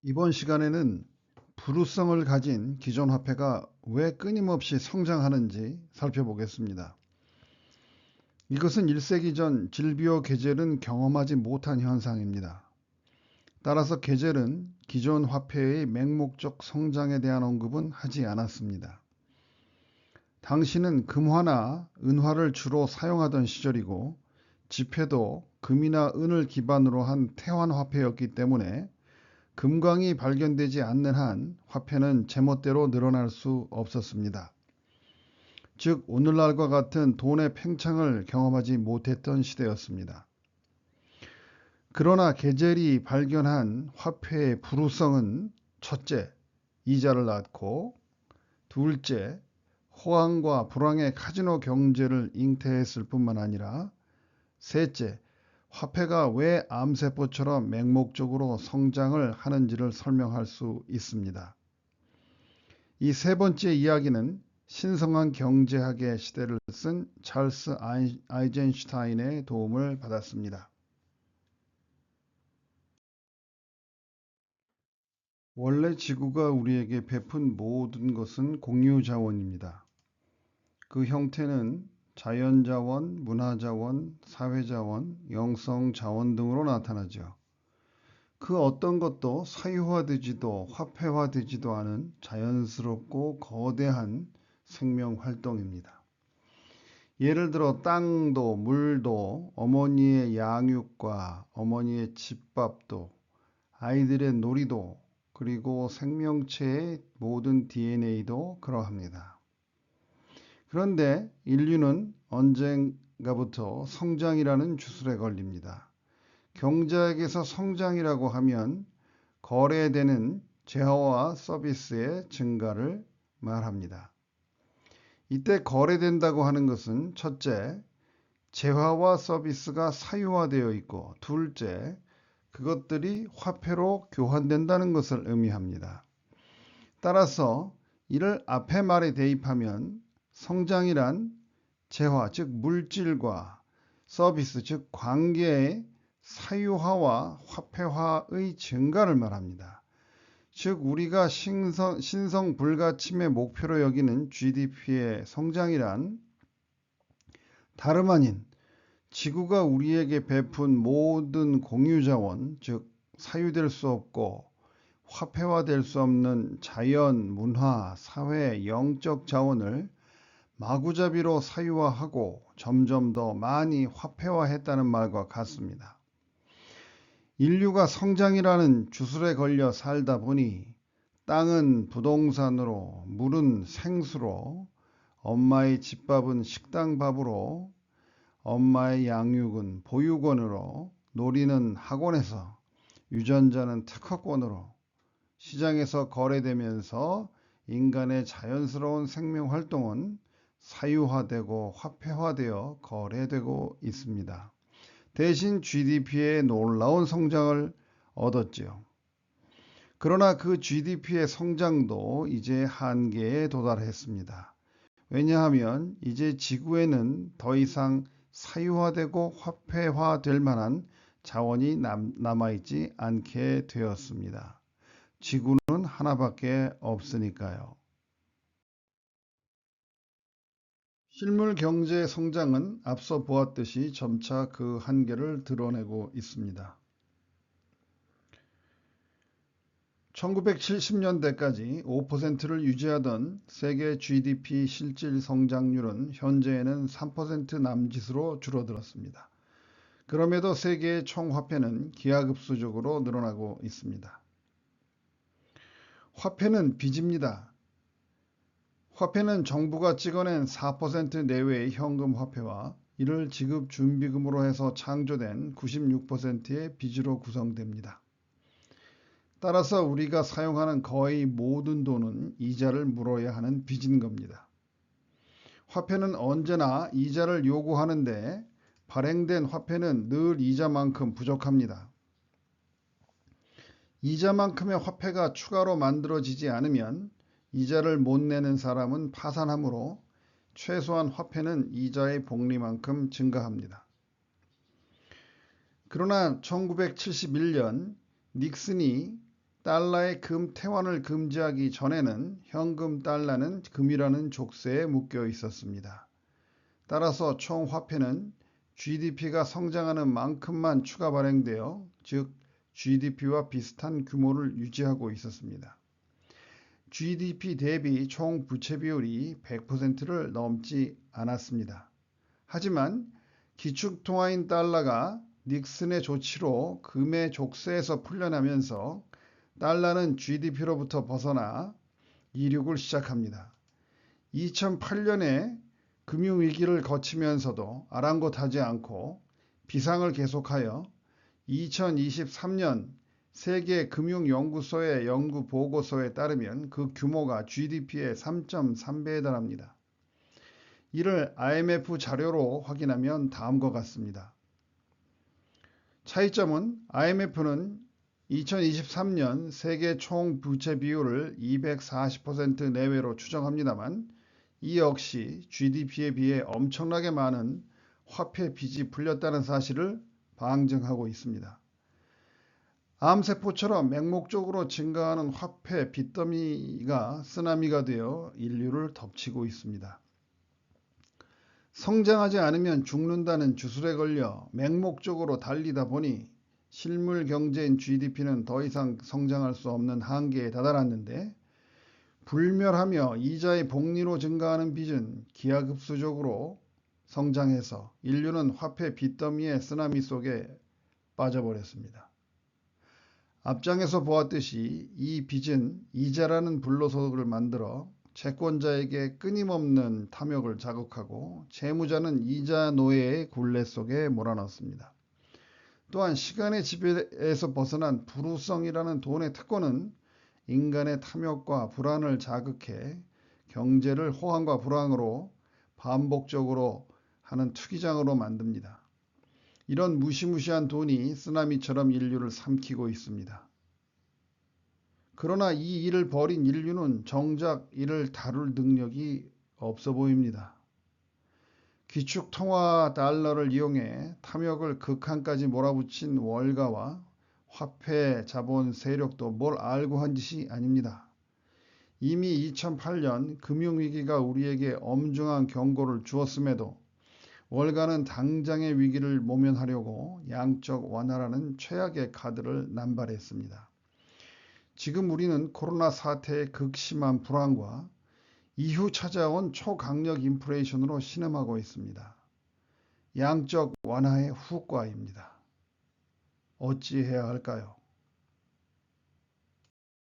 이번 시간에는 불우성을 가진 기존 화폐가 왜 끊임없이 성장하는지 살펴보겠습니다. 이것은 1세기 전 질비오 게젤은 경험하지 못한 현상입니다. 따라서 게젤은 기존 화폐의 맹목적 성장에 대한 언급은 하지 않았습니다. 당시는 금화나 은화를 주로 사용하던 시절이고 지폐도 금이나 은을 기반으로 한 태환 화폐였기 때문에 금광이 발견되지 않는 한 화폐는 제멋대로 늘어날 수 없었습니다. 즉 오늘날과 같은 돈의 팽창을 경험하지 못했던 시대였습니다. 그러나 게젤이 발견한 화폐의 불우성은 첫째, 이자를 낳고 둘째, 호황과 불황의 카지노 경제를 잉태했을 뿐만 아니라 셋째, 화폐가 왜 암세포처럼 맹목적으로 성장을 하는지를 설명할 수 있습니다. 이 세 번째 이야기는 신성한 경제학의 시대를 쓴 찰스 아이젠슈타인의 도움을 받았습니다. 원래 지구가 우리에게 베푼 모든 것은 공유자원입니다. 그 형태는 자연자원, 문화자원, 사회자원, 영성자원 등으로 나타나죠. 그 어떤 것도 사유화되지도 화폐화되지도 않은 자연스럽고 거대한 생명활동입니다. 예를 들어 땅도 물도 어머니의 양육과 어머니의 집밥도 아이들의 놀이도 그리고 생명체의 모든 DNA도 그러합니다. 그런데 인류는 언젠가부터 성장이라는 주술에 걸립니다. 경제학에서 성장이라고 하면 거래되는 재화와 서비스의 증가를 말합니다. 이때 거래된다고 하는 것은 첫째, 재화와 서비스가 사유화되어 있고 둘째, 그것들이 화폐로 교환된다는 것을 의미합니다. 따라서 이를 앞의 말에 대입하면 성장이란 재화, 즉 물질과 서비스, 즉 관계의 사유화와 화폐화의 증가를 말합니다. 즉 우리가 신성 불가침의 목표로 여기는 GDP의 성장이란 다름 아닌 지구가 우리에게 베푼 모든 공유자원, 즉 사유될 수 없고 화폐화될 수 없는 자연, 문화, 사회, 영적 자원을 마구잡이로 사유화하고 점점 더 많이 화폐화했다는 말과 같습니다. 인류가 성장이라는 주술에 걸려 살다 보니 땅은 부동산으로, 물은 생수로, 엄마의 집밥은 식당밥으로, 엄마의 양육은 보육원으로, 놀이는 학원에서, 유전자는 특허권으로, 시장에서 거래되면서 인간의 자연스러운 생명활동은 사유화되고 화폐화되어 거래되고 있습니다. 대신 GDP의 놀라운 성장을 얻었지요. 그러나 그 GDP의 성장도 이제 한계에 도달했습니다. 왜냐하면 이제 지구에는 더 이상 사유화되고 화폐화될 만한 자원이 남아있지 않게 되었습니다. 지구는 하나밖에 없으니까요. 실물 경제의 성장은 앞서 보았듯이 점차 그 한계를 드러내고 있습니다. 1970년대까지 5%를 유지하던 세계 GDP 실질 성장률은 현재에는 3% 남짓으로 줄어들었습니다. 그럼에도 세계의 총화폐는 기하급수적으로 늘어나고 있습니다. 화폐는 빚입니다. 화폐는 정부가 찍어낸 4% 내외의 현금 화폐와 이를 지급 준비금으로 해서 창조된 96%의 빚으로 구성됩니다. 따라서 우리가 사용하는 거의 모든 돈은 이자를 물어야 하는 빚인 겁니다. 화폐는 언제나 이자를 요구하는데 발행된 화폐는 늘 이자만큼 부족합니다. 이자만큼의 화폐가 추가로 만들어지지 않으면 이자를 못 내는 사람은 파산하므로 최소한 화폐는 이자의 복리만큼 증가합니다. 그러나 1971년 닉슨이 달러의 금 태환을 금지하기 전에는 현금 달러는 금이라는 족쇄에 묶여 있었습니다. 따라서 총 화폐는 GDP가 성장하는 만큼만 추가 발행되어 즉 GDP와 비슷한 규모를 유지하고 있었습니다. GDP 대비 총 부채 비율이 100%를 넘지 않았습니다. 하지만 기축통화인 달러가 닉슨의 조치로 금의 족쇄에서 풀려나면서 달러는 GDP로부터 벗어나 이륙을 시작합니다. 2008년에 금융위기를 거치면서도 아랑곳하지 않고 비상을 계속하여 2023년 세계금융연구소의 연구 보고서에 따르면 그 규모가 GDP의 3.3배에 달합니다. 이를 IMF 자료로 확인하면 다음과 같습니다. 차이점은 IMF는 2023년 세계 총 부채 비율을 240% 내외로 추정합니다만 이 역시 GDP에 비해 엄청나게 많은 화폐 빚이 풀렸다는 사실을 방증하고 있습니다. 암세포처럼 맹목적으로 증가하는 화폐 빚더미가 쓰나미가 되어 인류를 덮치고 있습니다. 성장하지 않으면 죽는다는 주술에 걸려 맹목적으로 달리다 보니 실물 경제인 GDP는 더 이상 성장할 수 없는 한계에 다다랐는데 불멸하며 이자의 복리로 증가하는 빚은 기하급수적으로 성장해서 인류는 화폐 빚더미의 쓰나미 속에 빠져버렸습니다. 앞장에서 보았듯이 이 빚은 이자라는 불로소득을 만들어 채권자에게 끊임없는 탐욕을 자극하고 채무자는 이자 노예의 굴레 속에 몰아넣습니다. 또한 시간의 지배에서 벗어난 불우성이라는 돈의 특권은 인간의 탐욕과 불안을 자극해 경제를 호황과 불황으로 반복적으로 하는 투기장으로 만듭니다. 이런 무시무시한 돈이 쓰나미처럼 인류를 삼키고 있습니다. 그러나 이 일을 벌인 인류는 정작 이를 다룰 능력이 없어 보입니다. 기축통화 달러를 이용해 탐욕을 극한까지 몰아붙인 월가와 화폐 자본 세력도 뭘 알고 한 짓이 아닙니다. 이미 2008년 금융위기가 우리에게 엄중한 경고를 주었음에도 월가는 당장의 위기를 모면하려고 양적 완화라는 최악의 카드를 남발했습니다. 지금 우리는 코로나 사태의 극심한 불황과 이후 찾아온 초강력 인플레이션으로 신음하고 있습니다. 양적 완화의 후과입니다. 어찌해야 할까요?